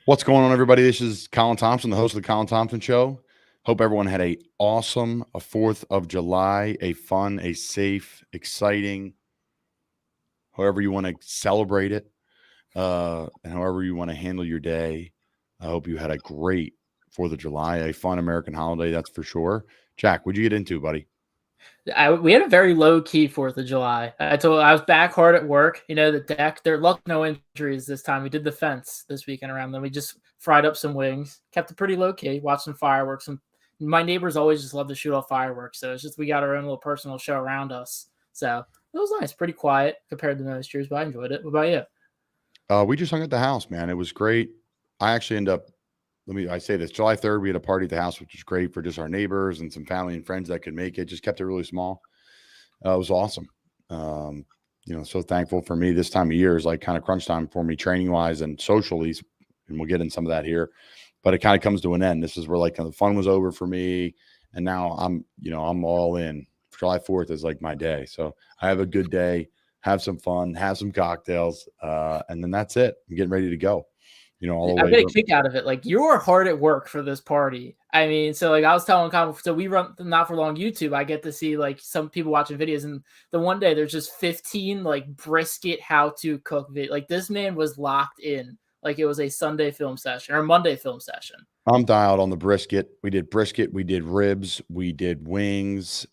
What's going on, everybody? This is Colin Thompson, the host of the Colin Thompson Show. Hope everyone had a 4th of July, a fun, a safe, exciting, however you want to celebrate it, and however you want to handle your day. I hope you had a great 4th of July, a fun American holiday, that's for sure. Jack, what'd you get into, buddy? We had a very low key 4th of July. I was back hard at work. You know, the deck. There luck no injuries this time. We did the fence this weekend around them. We just fried up some wings, kept it pretty low key, watched some fireworks. And my neighbors always just love to shoot off fireworks, so it's just we got our own little personal show around us. So it was nice, pretty quiet compared to most years, but I enjoyed it. What about you? We just hung at the house, man. It was great. I actually end up. I say this, July 3rd, we had a party at the house, which was great for just our neighbors and some family and friends that could make it. Just kept it really small. It was awesome. So thankful for me. This time of year is like kind of crunch time for me, training wise and socially. And we'll get in some of that here, but it kind of comes to an end. This is where the fun was over for me. And now I'm all in. July 4th is like my day. So I have a good day, have some fun, have some cocktails. And then that's it. I'm getting ready to go. All the way. I get a kick out of it. Like, you were hard at work for this party. I mean, so I was telling Colin, so we run Not For Long YouTube. I get to see some people watching videos, and the one day there's just 15 brisket how to cook video. Like, this man was locked in. Like, it was a Sunday film session or Monday film session. I'm dialed on the brisket. We did brisket. We did ribs. We did wings.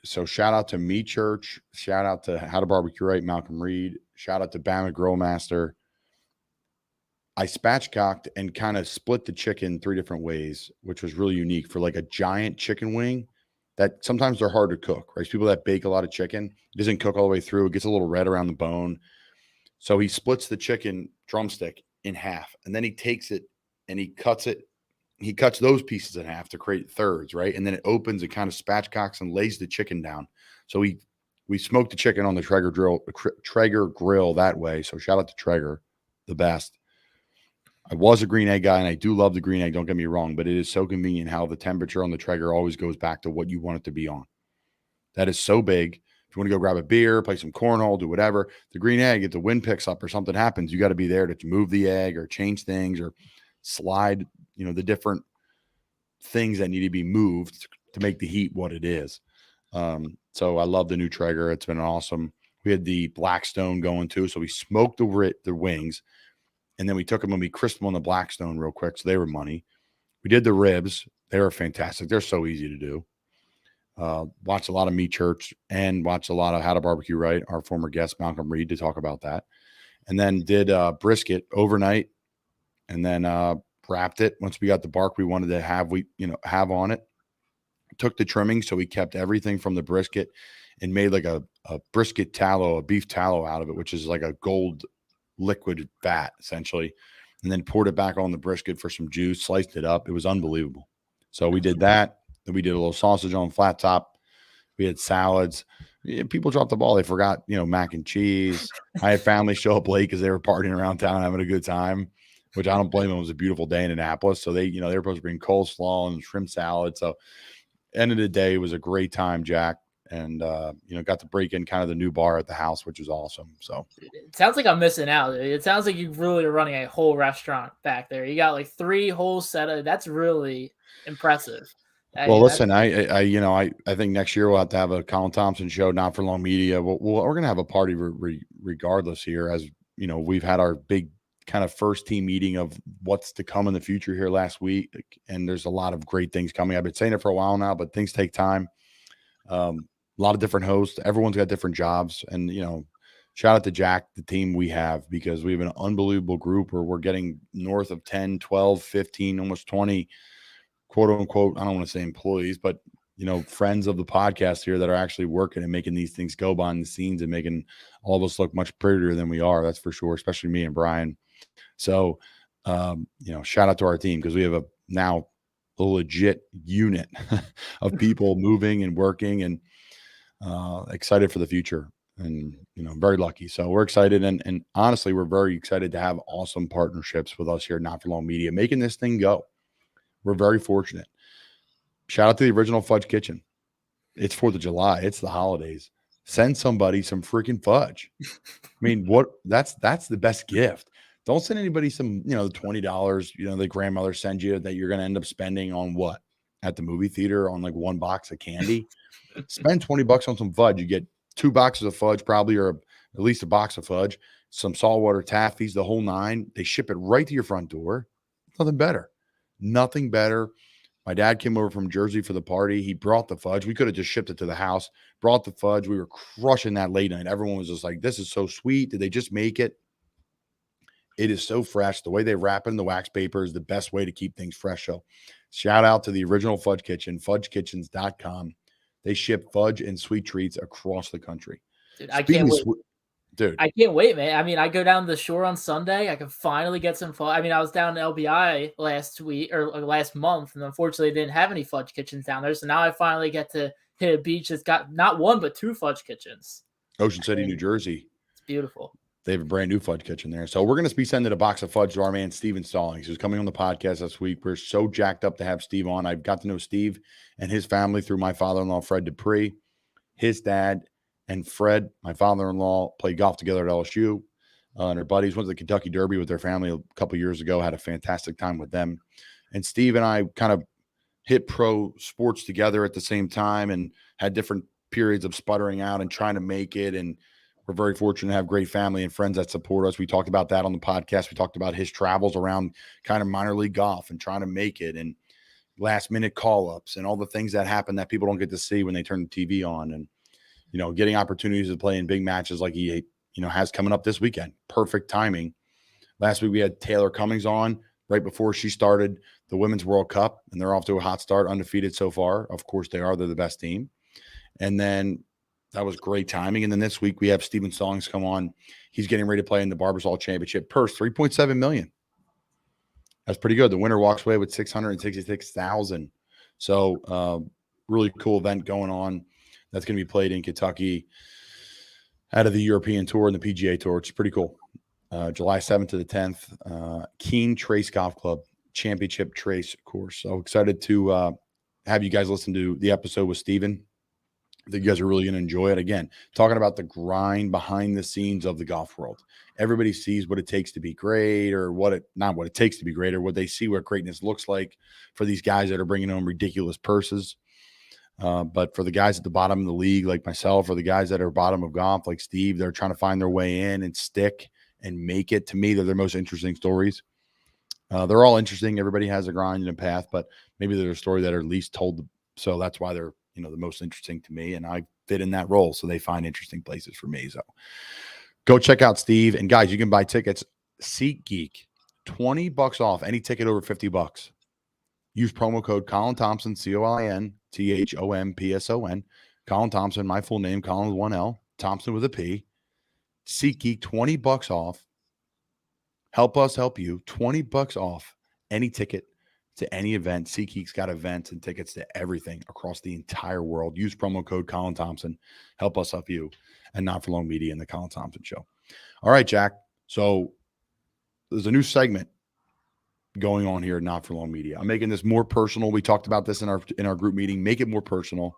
So shout out to Meat Church. Shout out to How to Barbecue Right, Malcolm Reed. Shout out to Bama Grill Master. I spatchcocked and kind of split the chicken 3 different ways, which was really unique for a giant chicken wing that sometimes they're hard to cook, right? People that bake a lot of chicken, it doesn't cook all the way through. It gets a little red around the bone. So he splits the chicken drumstick in half, and then he takes it and he cuts it. He cuts those pieces in half to create thirds, right? And then it opens and kind of spatchcocks and lays the chicken down. So we smoked the chicken on the Traeger grill that way. So shout out to Traeger, the best. I was a green egg guy, and I do love the green egg. Don't get me wrong, but it is so convenient how the temperature on the Traeger always goes back to what you want it to be on. That is so big. If you want to go grab a beer, play some cornhole, do whatever, the green egg, if the wind picks up or something happens, you got to be there to move the egg or change things or slide, the different things that need to be moved to make the heat what it is. So I love the new Traeger. It's been awesome. We had the Blackstone going too. So we smoked the wings. And then we took them and we crisped them on the Blackstone real quick. So they were money. We did the ribs. They were fantastic. They're so easy to do. Watched a lot of Meat Church and watched a lot of How to Barbecue Right, our former guest, Malcolm Reed, to talk about that. And then did brisket overnight and then wrapped it. Once we got the bark we wanted to have on it. Took the trimming. So we kept everything from the brisket and made a brisket tallow, a beef tallow out of it, which is like a gold liquid fat essentially, and then poured it back on the brisket for some juice, sliced it up. It was unbelievable. So we did that. Then we did a little sausage on flat top. We had salads. People dropped the ball. They forgot, mac and cheese. I had family show up late because they were partying around town having a good time, which I don't blame them. It was a beautiful day in Annapolis. So they were supposed to bring coleslaw and shrimp salad. So end of the day, it was a great time, Jack. And, got to break in kind of the new bar at the house, which was awesome. So it sounds like I'm missing out. It sounds like you really are running a whole restaurant back there. You got 3 whole set of, that's really impressive. Well, listen, I think next year we'll have to have a Colin Thompson show, Not For Long Media. We're going to have a party regardless here, as we've had our big kind of first team meeting of what's to come in the future here last week. And there's a lot of great things coming. I've been saying it for a while now, but things take time. A lot of different hosts. Everyone's got different jobs. And, shout out to Jack, the team we have, because we have an unbelievable group where we're getting north of 10, 12, 15, almost 20, quote unquote, I don't want to say employees, but, friends of the podcast here that are actually working and making these things go behind the scenes and making all of us look much prettier than we are. That's for sure, especially me and Brian. So, shout out to our team because we have now a legit unit of people moving and working and excited for the future and, very lucky. So we're excited. And honestly, we're very excited to have awesome partnerships with us here at Not For Long Media, making this thing go. We're very fortunate. Shout out to the original Fudge Kitchen. It's 4th of July. It's the holidays. Send somebody some freaking fudge. I mean, that's the best gift. Don't send anybody some, $20, the grandmother sends you that you're going to end up spending on what? At the movie theater on like one box of candy. Spend $20 on some fudge. You get 2 boxes of fudge, probably, or at least a box of fudge, some saltwater taffies, the whole 9. They ship it right to your front door. Nothing better. Nothing better. My dad came over from Jersey for the party. He brought the fudge. We could have just shipped it to the house, brought the fudge. We were crushing that late night. Everyone was just like, this is so sweet. Did they just make it? It is so fresh. The way they wrap it in the wax paper is the best way to keep things fresh. So shout out to the original Fudge Kitchen, fudgekitchens.com. They ship fudge and sweet treats across the country. Dude, I can't wait. Dude, I can't wait, man. I mean, I go down to the shore on Sunday. I can finally get some fudge. I mean, I was down in LBI last week or last month, and unfortunately, they didn't have any fudge kitchens down there. So now I finally get to hit a beach that's got not one but 2 fudge kitchens. Ocean City, New Jersey. It's beautiful. They have a brand new fudge kitchen there. So we're going to be sending a box of fudge to our man, Steven Stallings, who's coming on the podcast this week. We're so jacked up to have Steve on. I've got to know Steve and his family through my father-in-law, Fred Dupree. His dad and Fred, my father-in-law, played golf together at LSU. And their buddies went to the Kentucky Derby with their family a couple years ago, had a fantastic time with them. And Steve and I kind of hit pro sports together at the same time and had different periods of sputtering out and trying to make it. And we're very fortunate to have great family and friends that support us. We talked about that on the podcast. We talked about his travels around kind of minor league golf and trying to make it and last minute call-ups and all the things that happen that people don't get to see when they turn the TV on. And, getting opportunities to play in big matches like he, has coming up this weekend. Perfect timing. Last week we had Taylor Cummings on right before she started the Women's World Cup, and they're off to a hot start, undefeated so far. Of course they are. They're the best team. And then that was great timing. And then this week we have Steven Stallings come on. He's getting ready to play in the Barbasol Championship. Purse, $3.7 million. That's pretty good. The winner walks away with $666,000. So really cool event going on. That's going to be played in Kentucky out of the European Tour and the PGA Tour. It's pretty cool. July 7th to the 10th. Keene Trace Golf Club Championship Trace course. So excited to have you guys listen to the episode with Steven. I think you guys are really going to enjoy it. Again, talking about the grind behind the scenes of the golf world. Everybody sees what it takes to be great or not what it takes to be great, or what they see what greatness looks like for these guys that are bringing home ridiculous purses. But for the guys at the bottom of the league, like myself, or the guys that are bottom of golf, like Steve, they're trying to find their way in and stick and make it. To me, they're their most interesting stories. They're all interesting. Everybody has a grind and a path, but maybe they're a story that are least told. So that's why they're, the most interesting to me, and I fit in that role. So they find interesting places for me. So go check out Steve. And guys, you can buy tickets. SeatGeek, $20 off any ticket over $50. Use promo code Colin Thompson, ColinThompson. Colin Thompson, my full name, Colin with 1 L, Thompson with a P. SeatGeek, $20 off. Help us help you. $20 off any ticket to any event. SeatGeek's got events and tickets to everything across the entire world. Use promo code Colin Thompson. Help us help you, and Not For Long Media and the Colin Thompson Show. All right, Jack. So there's a new segment going on here at Not For Long Media. I'm making this more personal. We talked about this in our group meeting. Make it more personal.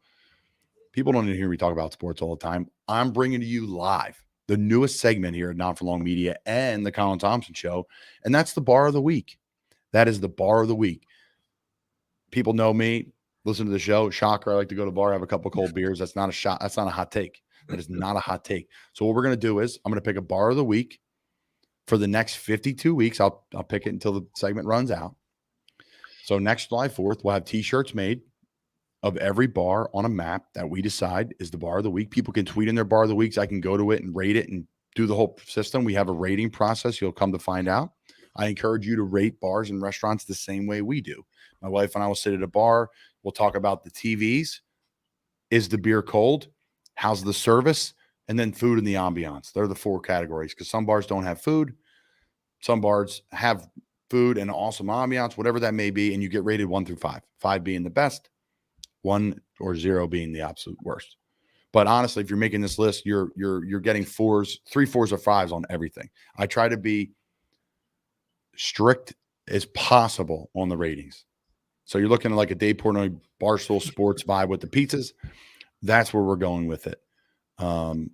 People don't hear me talk about sports all the time. I'm bringing to you live the newest segment here at Not For Long Media and the Colin Thompson Show, and that's the Bar of the Week. That is the Bar of the Week. People know me, listen to the show. Shocker, I like to go to the bar, have a couple of cold beers. That's not a shot. That's not a hot take. That is not a hot take. So what we're going to do is I'm going to pick a Bar of the Week for the next 52 weeks. I'll pick it until the segment runs out. So next July 4th, we'll have T-shirts made of every bar on a map that we decide is the Bar of the Week. People can tweet in their Bar of the Weeks. I can go to it and rate it and do the whole system. We have a rating process. You'll come to find out. I encourage you to rate bars and restaurants the same way we do. My wife and I will sit at a bar. We'll talk about the TVs. Is the beer cold? How's the service? And then food and the ambiance. They're the 4 categories, because some bars don't have food. Some bars have food and awesome ambiance, whatever that may be. And you get rated 1 through 5, 5 being the best, 1 or 0 being the absolute worst. But honestly, if you're making this list, you're getting 4s, 3 4s or 5s on everything. I try to be strict as possible on the ratings. So you're looking at like a Dave Portnoy Barstool Sports vibe with the pizzas. That's where we're going with it. And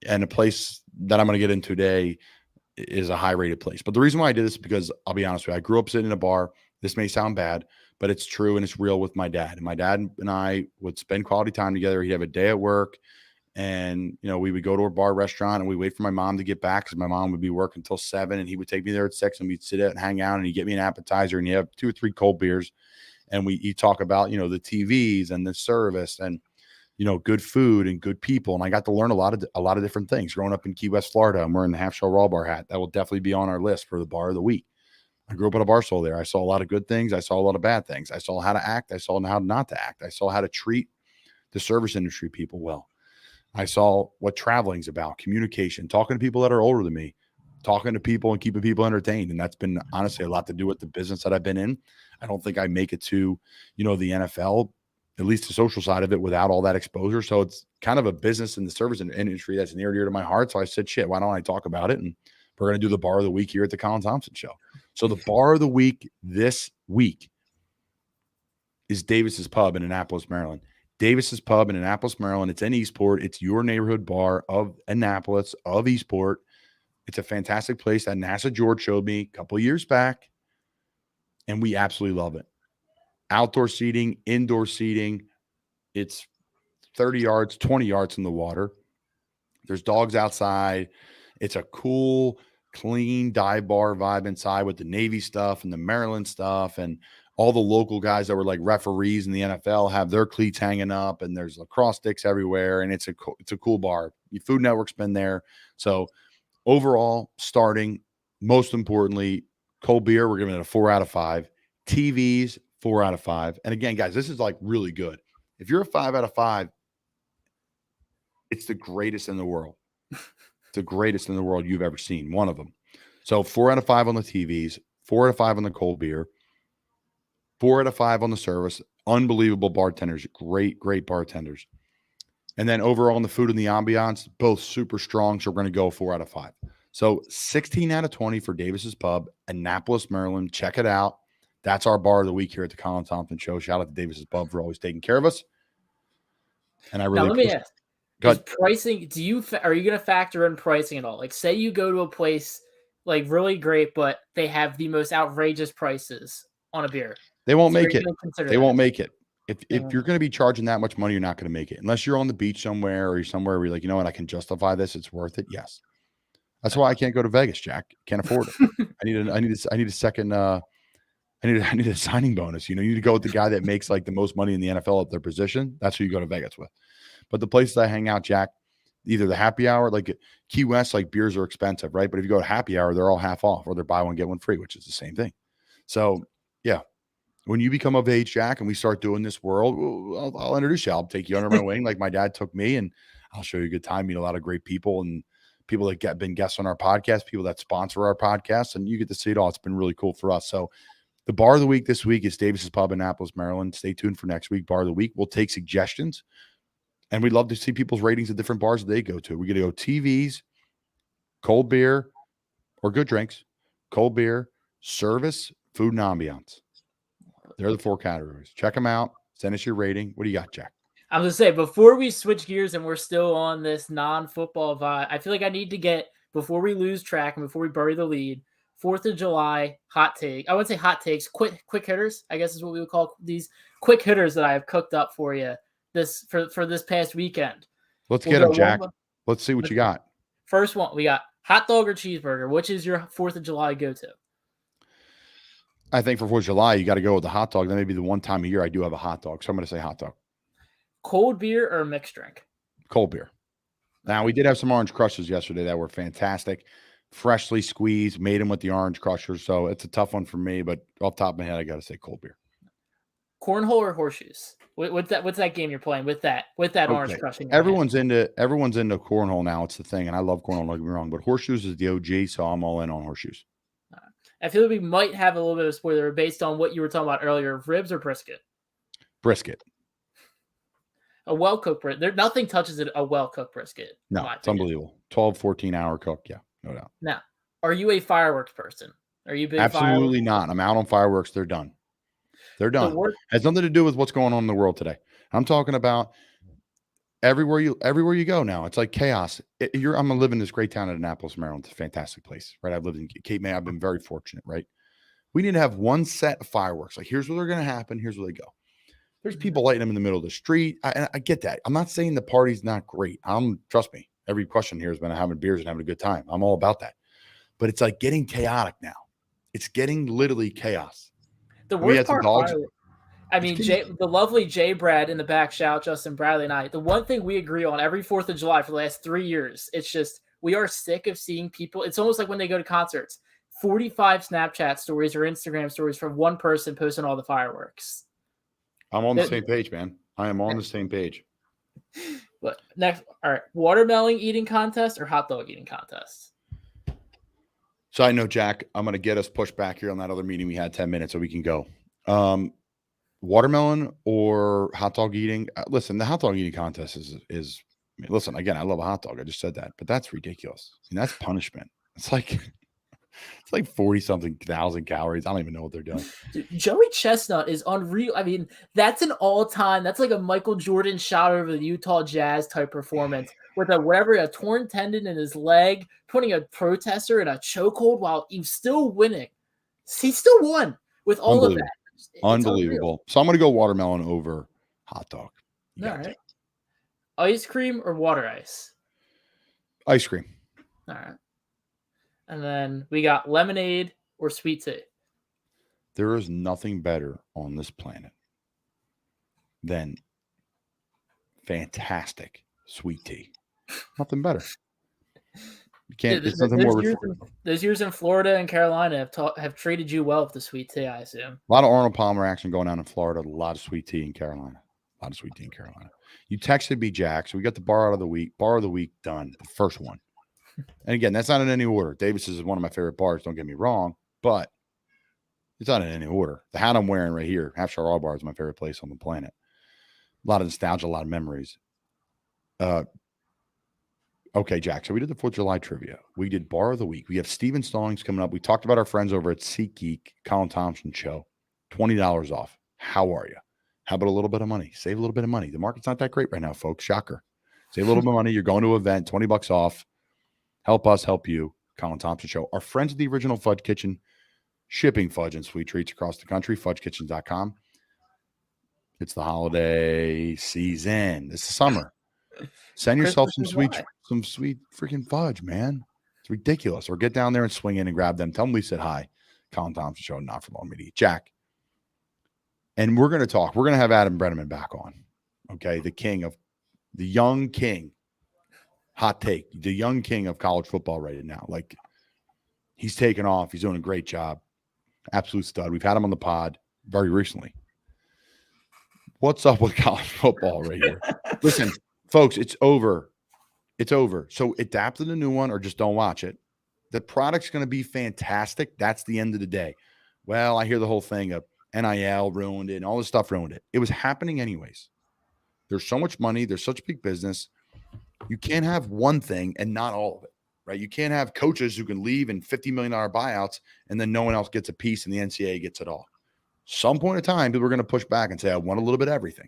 a place that I'm going to get into today is a high rated place. But the reason why I did this is because I'll be honest with you, I grew up sitting in a bar. This may sound bad, but it's true and it's real with my dad. And my dad and I would spend quality time together. He'd have a day at work, and we would go to a bar restaurant and we wait for my mom to get back because my mom would be working until 7, and he would take me there at 6, and we'd sit out and hang out, and he'd get me an appetizer, and you have 2 or 3 cold beers, and you talk about the TVs and the service and good food and good people. And I got to learn a lot of different things growing up in Key West, Florida. I'm wearing the Half Shell Raw Bar hat. That will definitely be on our list for the bar of the week. I grew up at a bar stool there. I saw a lot of good things. I saw a lot of bad things. I saw how to act. I saw how not to act. I saw how to treat the service industry people well. I saw what traveling's about, communication, talking to people that are older than me, talking to people and keeping people entertained. And that's been honestly a lot to do with the business that I've been in. I don't think I make it to, the NFL, at least the social side of it, without all that exposure. So it's kind of a business in the service industry that's near and dear to my heart. So I said, shit, why don't I talk about it? And we're going to do the bar of the week here at the Colin Thompson Show. So the bar of the week this week is Davis's Pub in Annapolis, Maryland. Davis's Pub in Annapolis, Maryland. It's in Eastport. It's your neighborhood bar of Annapolis, of Eastport. It's a fantastic place that NASA George showed me a couple of years back, and we absolutely love it. Outdoor seating, indoor seating. It's 30 yards, 20 yards from the water. There's dogs outside. It's a cool, clean dive bar vibe inside with the Navy stuff and the Maryland stuff, and all the local guys that were like referees in the NFL have their cleats hanging up, and there's lacrosse sticks everywhere, and it's a cool bar. The Food Network's been there. So overall, starting, most importantly, cold beer, we're giving it a 4 out of 5. TVs, 4 out of 5. And again, guys, this is like really good. If you're a 5 out of 5, it's the greatest in the world. It's the greatest in the world you've ever seen. One of them. So 4 out of 5 on the TVs, 4 out of 5 on the cold beer, 4 out of 5 on the service. Unbelievable bartenders. Great, great bartenders. And then overall on the food and the ambiance, both super strong. So we're going to go 4 out of 5. So 16 out of 20 for Davis's Pub, Annapolis, Maryland. Check it out. That's our bar of the week here at the Colin Thompson Show. Shout out to Davis's Pub for always taking care of us. And I really now, let me ask, Go ahead. pricing, are you going to factor in pricing at all? Like, say you go to a place like really great, but they have the most outrageous prices on a beer. They won't make it. They won't make it. If you're going to be charging that much money, you're not going to make it. Unless you're on the beach somewhere, or you're somewhere where you're like, I can justify this. It's worth it. Yes. That's why I can't go to Vegas, Jack. Can't afford it. I need a second. I need a signing bonus. You need to go with the guy that makes like the most money in the NFL at their position. That's who you go to Vegas with. But the places I hang out, Jack, either the happy hour, like Key West, like beers are expensive, right? But if you go to happy hour, they're all half off, or they're buy one, get one free, which is the same thing. So yeah, when you become of age, Jack, and we start doing this world, I'll introduce you. I'll take you under my wing like my dad took me, and I'll show you a good time, meet a lot of great people, and people that been guests on our podcast, people that sponsor our podcast, and you get to see it all. It's been really cool for us. So the bar of the week this week is Davis's Pub in Annapolis, Maryland. Stay tuned for next week. Bar of the week. We'll take suggestions, and we'd love to see people's ratings of different bars that they go to. We're going to go TVs, cold beer, or good drinks, cold beer, service, food, and ambiance. They're the 4 categories. Check them out. Send us your rating. What do you got, Jack? I'm going to say, before we switch gears and we're still on this non-football vibe, I feel like I need to get, before we lose track and before we bury the lead, 4th of July hot take. I wouldn't say hot takes, quick hitters, I guess is what we would call these quick hitters that I have cooked up for you for this past weekend. Let's get them, Jack. Let's see what you got. First one, we got hot dog or cheeseburger. Which is your 4th of July go-to? I think for 4th of July, you got to go with the hot dog. That may be the one time a year I do have a hot dog. So I'm going to say hot dog. Cold beer or mixed drink? Cold beer. Now, we did have some orange crushers yesterday that were fantastic. Freshly squeezed, made them with the orange crushers. So it's a tough one for me, but off the top of my head, I got to say cold beer. Cornhole or horseshoes? What's that game you're playing with that orange crushing? Everyone's into cornhole now. It's the thing, and I love cornhole. Don't get me wrong, but horseshoes is the OG, so I'm all in on horseshoes. I feel like we might have a little bit of a spoiler based on what you were talking about earlier. Ribs or brisket? Brisket. A well-cooked brisket. Nothing touches a well-cooked brisket. No, it's unbelievable. 12, 14-hour cook. Yeah, no doubt. Now, are you a fireworks person? Are you big? Absolutely not. I'm out on fireworks. They're done. They're done. Has nothing to do with what's going on in the world today. I'm talking about everywhere you go now, it's like chaos. I'm gonna live in this great town of Annapolis, Maryland. It's a fantastic place, right? I've lived in Cape May. I've been very fortunate, right? We need to have one set of fireworks. Like, here's where they're gonna happen. Here's where they go. There's people lighting them in the middle of the street. I get that. I'm not saying the party's not great. Trust me. Every question here has been having beers and having a good time. I'm all about that. But it's like getting chaotic now. It's getting literally chaos. The We had worst some part, dogs. I mean, the lovely J. Brad in the back, shout out Justin Bradley and I. The one thing we agree on every 4th of July for the last 3 years, it's just we are sick of seeing people. It's almost like when they go to concerts, 45 Snapchat stories or Instagram stories from one person posting all the fireworks. I'm on the same page, man. I am on the same page. But next, all right, watermelon eating contest or hot dog eating contest? So I know, Jack, I'm going to get us pushed back here on that other meeting we had 10 minutes so we can go. Watermelon or hot dog eating? Listen, the hot dog eating contest is listen, again, I love a hot dog. I just said that, but that's ridiculous. I mean, that's punishment. It's like 40-something thousand calories. I don't even know what they're doing. Dude, Joey Chestnut is unreal. I mean, that's an all-time. That's like a Michael Jordan shot over the Utah Jazz type performance with a torn tendon in his leg, putting a protester in a chokehold while he's still winning. He still won with all of that. It's unbelievable. Unreal. So I'm going to go watermelon over hot dog. All right. Ice cream or water ice? Ice cream. All right. And then we got lemonade or sweet tea. There is nothing better on this planet than fantastic sweet tea. Nothing better. You can't. It's nothing more. Those years in Florida and Carolina have treated you well with the sweet tea, I assume. A lot of Arnold Palmer action going on in Florida. A lot of sweet tea in Carolina. You texted me, Jack. So we got the bar of the week done. The first one. And again, that's not in any order. Davis's is one of my favorite bars. Don't get me wrong, but it's not in any order. The hat I'm wearing right here, Half Shell Raw Bar, is my favorite place on the planet. A lot of nostalgia, a lot of memories. Okay, Jack. So we did the 4th of July trivia. We did bar of the week. We have Steven Stallings coming up. We talked about our friends over at SeatGeek, Colin Thompson show. $20 off. How are you? How about a little bit of money? Save a little bit of money. The market's not that great right now, folks. Shocker. Save a little bit of money. You're going to an event, $20 off. Help us help you. Colin Thompson show. Our friends at the Original Fudge Kitchen, shipping fudge and sweet treats across the country. FudgeKitchen.com. It's the holiday season. It's the summer. Send yourself some sweet freaking fudge, man. It's ridiculous. Or get down there and swing in and grab them. Tell them we said hi. Colin Thompson show, not for long media. Jack. And we're going to talk. We're going to have Adam Brenneman back on. Okay. The young king. Hot take. The young king of college football right now. Like, he's taken off. He's doing a great job. Absolute stud. We've had him on the pod very recently. What's up with college football right here? Listen, folks, it's over. It's over. So adapt to the new one or just don't watch it. The product's going to be fantastic. That's the end of the day. Well, I hear the whole thing of NIL ruined it and all this stuff ruined it. It was happening anyways. There's so much money. There's such big business. You can't have one thing and not all of it, right? You can't have coaches who can leave in $50 million buyouts and then no one else gets a piece and the NCAA gets it all. Some point in time, people are going to push back and say, I want a little bit of everything.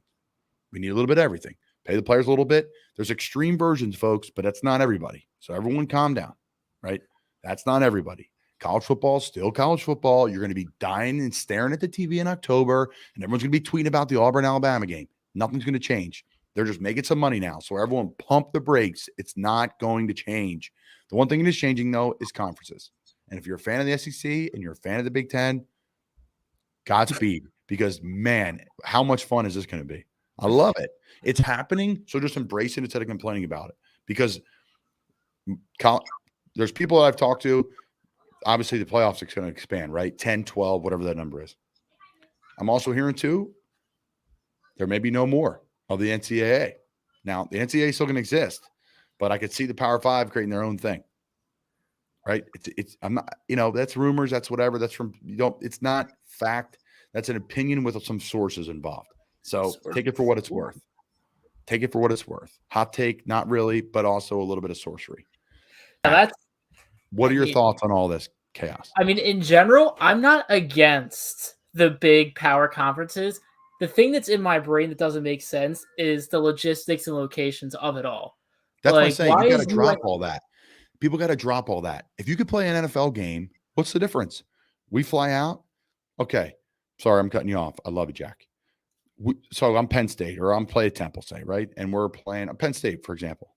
We need a little bit of everything. Pay the players a little bit. There's extreme versions, folks, but that's not everybody. So everyone calm down, right? That's not everybody. College football is still college football. You're going to be dying and staring at the TV in October, and everyone's going to be tweeting about the Auburn-Alabama game. Nothing's going to change. They're just making some money now. So everyone pump the brakes. It's not going to change. The one thing that is changing, though, is conferences. And if you're a fan of the SEC and you're a fan of the Big Ten, Godspeed. Because, man, how much fun is this going to be? I love it. It's happening, so just embrace it instead of complaining about it. Because there's people that I've talked to, obviously the playoffs are going to expand, right? 10, 12, whatever that number is. I'm also hearing, too, there may be no more of the NCAA. Now, the NCAA is still going to exist, but I could see the Power Five creating their own thing, right? I'm not, that's rumors, that's whatever. That's it's not fact. That's an opinion with some sources involved. So take it for what it's worth. Take it for what it's worth. Hot take, not really, but also a little bit of sorcery. What are your thoughts on all this chaos? I mean, in general, I'm not against the big power conferences. the thing that's in my brain that doesn't make sense is the logistics and locations of it all. That's why I'm Like, saying why you got to is drop all that. People got to drop all that. If you could play an NFL game, what's the difference? We fly out. Okay. Sorry, I'm cutting you off. I love you, Jack. So I'm Penn State or I'm play at Temple, say, right? And we're playing Penn State, for example.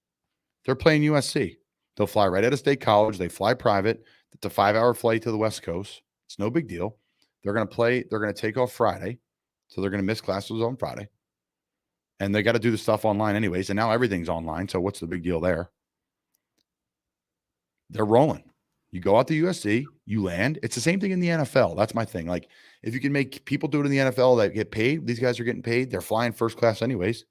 They're playing USC. They'll fly right out of State College. They fly private. It's a 5-hour flight to the West Coast. It's no big deal. They're going to play. They're going to take off Friday. So they're going to miss classes on Friday. And they got to do the stuff online anyways. And now everything's online. So what's the big deal there? They're rolling. You go out to USC, you land. It's the same thing in the NFL. That's my thing. Like, if you can make people do it in the NFL that get paid, these guys are getting paid. They're flying first class anyways.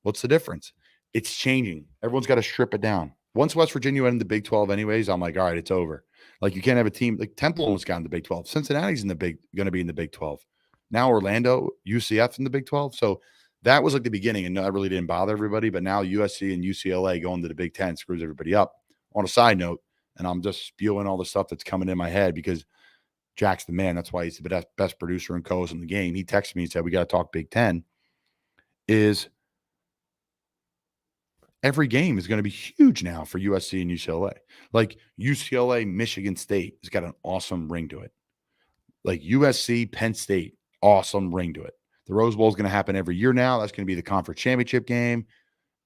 What's the difference? It's changing. Everyone's got to strip it down. Once West Virginia went in the Big 12 anyways, I'm like, all right, it's over. Like, you can't have a team like Temple almost got in the Big 12. Cincinnati's going to be in the Big 12. Now Orlando, UCF's in the Big 12. So that was like the beginning, and that really didn't bother everybody. But now USC and UCLA going to the Big 10 screws everybody up. On a side note, and I'm just spewing all the stuff that's coming in my head because Jack's the man. That's why he's the best producer and co-host in the game. He texted me and said, we got to talk Big 10. Is every game is going to be huge now for USC and UCLA. Like UCLA, Michigan State has got an awesome ring to it. Like USC, Penn State, awesome ring to it. The Rose Bowl is going to happen every year now. That's going to be the conference championship game.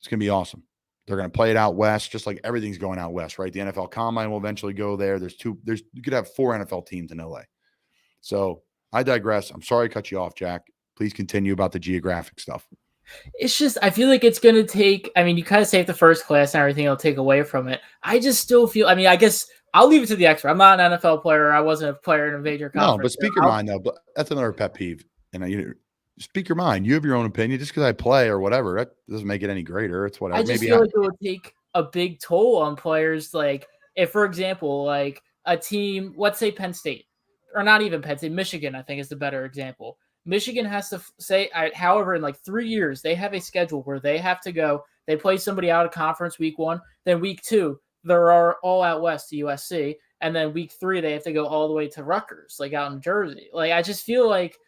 It's going to be awesome. They're going to play it out west, just like everything's going out west, right? The NFL Combine will eventually go there. You could have 4 NFL teams in LA. So I digress. I'm sorry I cut you off, Jack. Please continue about the geographic stuff. It's just, I feel like it's going to take, I mean, you kind of saved the first class and everything will take away from it. I just still feel, I mean, I guess I'll leave it to the expert. I'm not an NFL player. I wasn't a player in a major conference. No, but speak your mind, though. But that's another pet peeve. And speak your mind. You have your own opinion. Just because I play or whatever, that doesn't make it any greater. It's whatever. I just feel like it would take a big toll on players. Like, if, for example, like a team, let's say Penn State, or not even Penn State, Michigan, I think is the better example. Michigan has to say, however, in like 3 years, they have a schedule where they have to go, they play somebody out of conference week 1, then week 2, they're all out west to USC, and then week 3, they have to go all the way to Rutgers, like out in Jersey. Like, I just feel like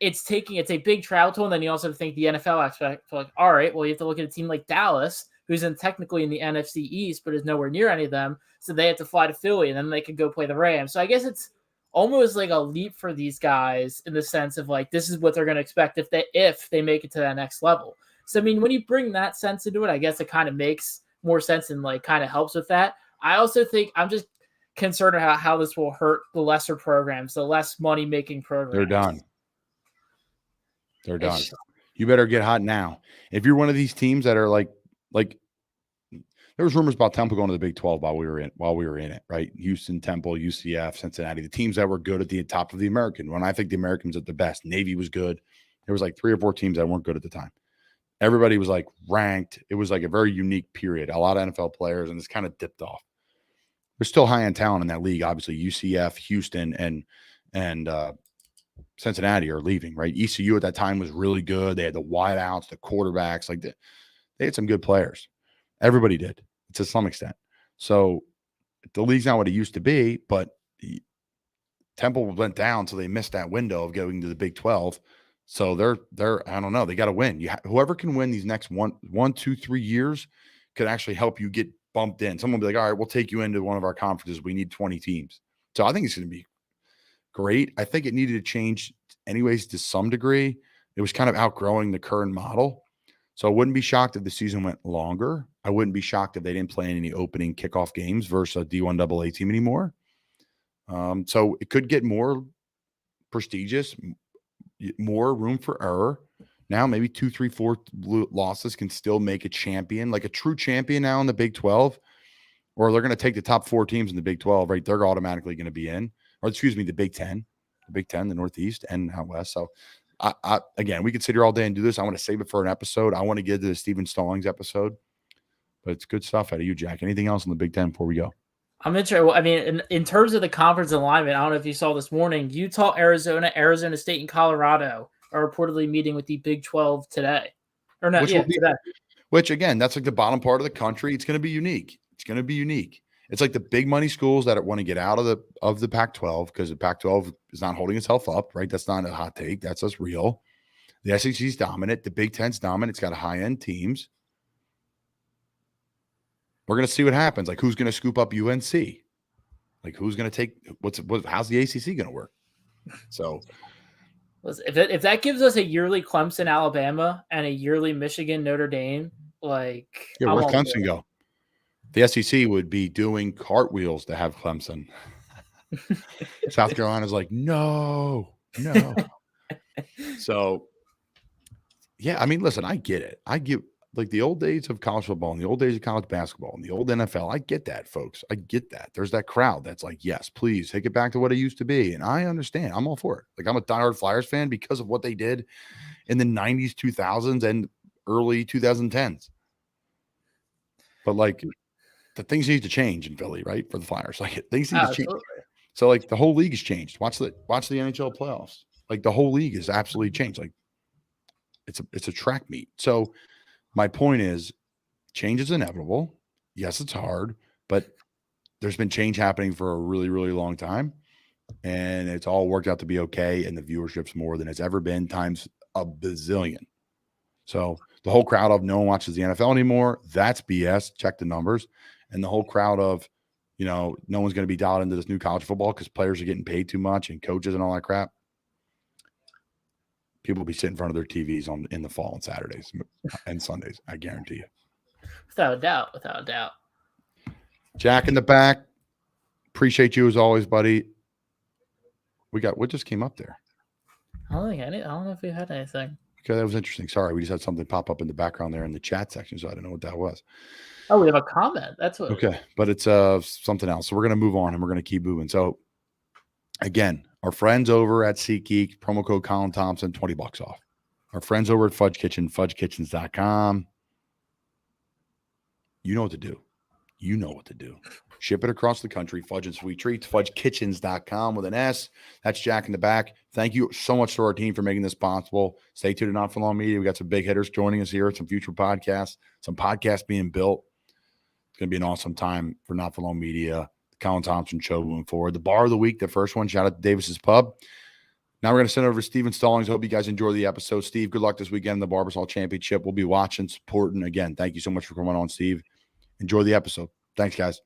it's a big travel tool, and then you also think the NFL aspect, like, all right, well, you have to look at a team like Dallas, who's technically in the NFC East, but is nowhere near any of them, so they have to fly to Philly, and then they could go play the Rams. So I guess it's almost like a leap for these guys in the sense of like, this is what they're going to expect if they make it to that next level. So, I mean, when you bring that sense into it, I guess it kind of makes more sense and like kind of helps with that. I also think I'm just concerned about how this will hurt the lesser programs, the less money making programs. They're done. You better get hot now. If you're one of these teams that are like there was rumors about Temple going to the Big 12 while we were in it, right? Houston, Temple, UCF, Cincinnati, the teams that were good at the top of the American. When I think the Americans at the best, Navy was good. There was like 3 or 4 teams that weren't good at the time. Everybody was like ranked. It was like a very unique period. A lot of NFL players, and it's kind of dipped off. There's still high-end talent in that league. Obviously, UCF, Houston, and Cincinnati are leaving, right? ECU at that time was really good. They had the wideouts, the quarterbacks. Like they had some good players. Everybody did to some extent. So the league's not what it used to be, but Temple went down, so they missed that window of going to the Big 12. So they're I don't know. They got to win. Whoever can win these next 1, 2, 3 years could actually help you get bumped in. Someone will be like, all right, we'll take you into one of our conferences. We need 20 teams. So I think it's going to be great. I think it needed to change anyways to some degree. It was kind of outgrowing the current model. So I wouldn't be shocked if the season went longer. I wouldn't be shocked if they didn't play any opening kickoff games versus a D1 AA team anymore. So it could get more prestigious, more room for error. Now maybe 2, 3, 4 losses can still make a champion, like a true champion now in the Big 12, or they're going to take the top 4 teams in the Big 12, right? They're automatically going to be in, or excuse me, the Big 10, the Northeast and out West. So again, we could sit here all day and do this. I want to save it for an episode. I want to get to the Stephen Stallings episode, but it's good stuff out of you, Jack. Anything else in the Big 10 before we go? I'm interested. I mean, in terms of the conference alignment, I don't know if you saw this morning, Utah, Arizona State, and Colorado are reportedly meeting with the Big 12 today. Or not, today. Which, again, that's like the bottom part of the country. It's going to be unique. It's like the big money schools that want to get out of the Pac-12 because the Pac-12 is not holding itself up, right? That's not a hot take. That's just real. The SEC's dominant. The Big Ten's dominant. It's got high-end teams. We're going to see what happens. Like, who's going to scoop up UNC? Like, who's going to take how's the ACC going to work? So, if that gives us a yearly Clemson, Alabama, and a yearly Michigan, Notre Dame, like, yeah, where's Clemson go? The SEC would be doing cartwheels to have Clemson. South Carolina's like, no. So, yeah, I mean, listen, I get it. I get like the old days of college football and the old days of college basketball and the old NFL. I get that, folks. I get that. There's that crowd that's like, yes, please take it back to what it used to be. And I understand. I'm all for it. Like, I'm a diehard Flyers fan because of what they did in the 90s, 2000s, and early 2010s. But like, the things need to change in Philly, right? For the Flyers. Like, things need to change. So like the whole league has changed. Watch the NHL playoffs. Like, the whole league has absolutely changed. Like, it's a track meet. So my point is, change is inevitable. Yes, it's hard, but there's been change happening for a really, really long time. And it's all worked out to be okay. And the viewership's more than it's ever been, times a bazillion. So the whole crowd of no one watches the NFL anymore, that's BS. Check the numbers. And the whole crowd of, no one's going to be dialed into this new college football because players are getting paid too much and coaches and all that crap. People will be sitting in front of their TVs in the fall on Saturdays and Sundays. I guarantee you. Without a doubt. Jack in the back. Appreciate you as always, buddy. What just came up there? I don't know if we had anything. Okay, that was interesting. Sorry, we just had something pop up in the background there in the chat section, so I don't know what that was. Oh, we have a comment. That's what. Okay, but it's something else. So we're gonna move on and we're gonna keep moving. So again, our friends over at SeatGeek, promo code Colin Thompson, $20 off. Our friends over at Fudge Kitchen, fudgekitchens.com. You know what to do. You know what to do. Ship it across the country. Fudge and sweet treats. Fudgekitchens.com with an S. That's Jack in the back. Thank you so much to our team for making this possible. Stay tuned to Not For Long Media. We got some big hitters joining us here. Some future podcasts. Some podcasts being built. It's going to be an awesome time for Not For Long Media. The Colin Thompson Show moving forward. The bar of the week, the first one. Shout out to Davis's Pub. Now we're going to send it over to Steven Stallings. Hope you guys enjoy the episode. Steve, good luck this weekend in the Barbasol Championship. We'll be watching, supporting. Again, thank you so much for coming on, Steve. Enjoy the episode. Thanks, guys.